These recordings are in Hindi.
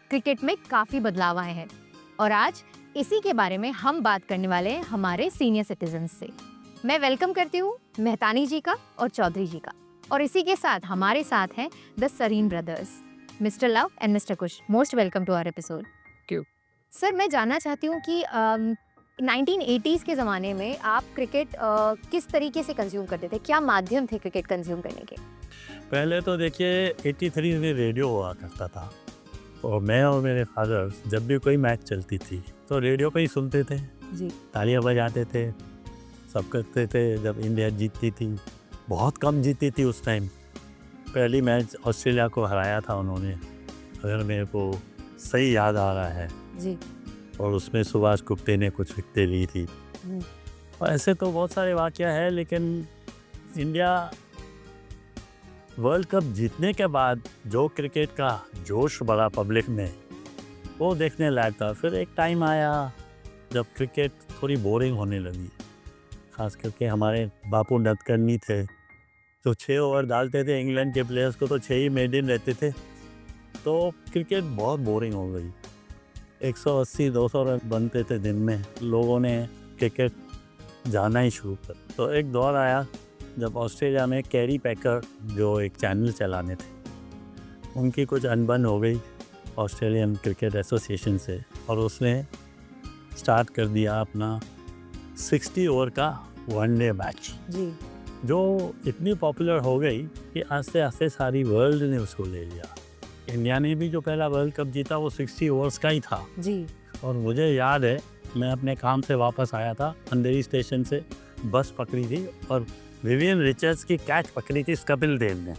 क्रिकेट में काफ़ी बदलाव आए हैं और आज इसी के बारे में हम बात करने वाले हैं हमारे सीनियर सिटीजन से। मैं वेलकम करती हूँ मेहतानी जी का और चौधरी जी का, और इसी के साथ हमारे साथ हैं the Sareen brothers, mister Luv and mister Kush. Most welcome to our episode. क्यों? सर, मैं जानना चाहती हूँ कि 1980s के ज़माने में आप क्रिकेट किस तरीके से कंज्यूम करते थे? क्या माध्यम थे क्रिकेट कंज्यूम करने के? पहले तो देखिए 83 में रेडियो हुआ करता था और मैं और मेरे फादर जब भी कोई मैच चलती थी तो रेडियो पे ही सुनते थे, जी। तालियां बजाते थे, सब करते थे। जब इंडिया जीतती थी, बहुत कम जीती थी उस टाइम, पहली मैच ऑस्ट्रेलिया को हराया था उन्होंने, अगर मेरे को सही याद आ रहा है। जी। और उसमें सुभाष गुप्ते ने कुछ विकेटें ली थी। और ऐसे तो बहुत सारे वाक़या है, लेकिन इंडिया वर्ल्ड कप जीतने के बाद जो क्रिकेट का जोश बढ़ा पब्लिक में, वो देखने लायक था। फिर एक टाइम आया जब क्रिकेट थोड़ी बोरिंग होने लगी, खास करके हमारे बापू नटकर्णी थे तो 6 ओवर डालते थे इंग्लैंड के प्लेयर्स को, तो 6 ही मेडन रहते थे, तो क्रिकेट बहुत बोरिंग हो गई। 180-200 रन बनते थे दिन में, लोगों ने क्रिकेट जाना ही शुरू कर। तो एक दौर आया जब ऑस्ट्रेलिया में कैरी पैकर जो एक चैनल चलाने थे, उनकी कुछ अनबन हो गई ऑस्ट्रेलियन क्रिकेट एसोसिएशन से, और उसने स्टार्ट कर दिया अपना 60 ओवर का वनडे मैच, जी। जो इतनी पॉपुलर हो गई कि आस्ते आस्ते सारी वर्ल्ड ने उसको ले लिया। इंडिया ने भी जो पहला वर्ल्ड कप जीता वो 60 ओवर्स का ही था। जी। और मुझे याद है, मैं अपने काम से वापस आया था, अंधेरी स्टेशन से बस पकड़ी थी और विवियन रिचर्ड्स की कैच पकड़ी थी कपिल देव ने।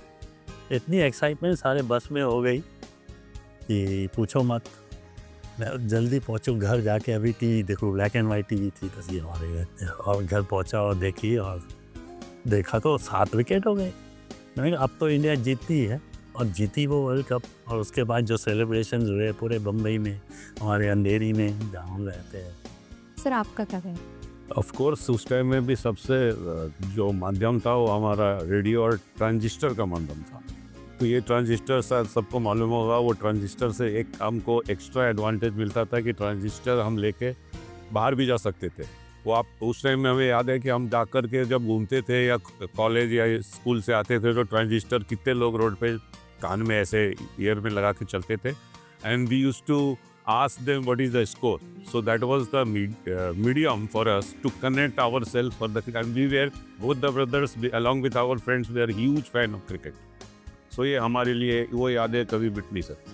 इतनी एक्साइटमेंट सारे बस में हो गई कि पूछो मत। मैं जल्दी पहुंचूं घर, जाके अभी टीवी देखूं, ब्लैक एंड वाइट टीवी थी तभी हमारे घर, और घर पहुंचा और देखी और देखा तो 7 विकेट हो गए। मैंने कहा अब तो इंडिया जीतती है, और जीती वो वर्ल्ड कप। और उसके बाद जो सेलिब्रेशन हुए पूरे बम्बई में, हमारे अंधेरी में जहाँ हम रहते हैं। सर, आपका क्या कहना है? ऑफ कोर्स उस टाइम में भी सबसे जो माध्यम था वो हमारा रेडियो और ट्रांजिस्टर का माध्यम था। तो ये ट्रांजिस्टर शायद सबको मालूम होगा, वो ट्रांजिस्टर से एक हमको एक्स्ट्रा एडवांटेज मिलता था कि ट्रांजिस्टर हम लेके बाहर भी जा सकते थे। वो आप उस टाइम में हमें याद है कि हम जा कर के जब घूमते थे या कॉलेज या स्कूल से आते थे तो ट्रांजिस्टर कितने लोग रोड पे कान में ऐसे ईयर में लगा के चलते थे, and we used to ask them what is the score. So that was the medium for us to connect ourselves for the cricket. And we were, both the brothers along with our friends, we are huge fan of cricket. So ये हमारे लिए वो यादें कभी मिट नहीं सकती।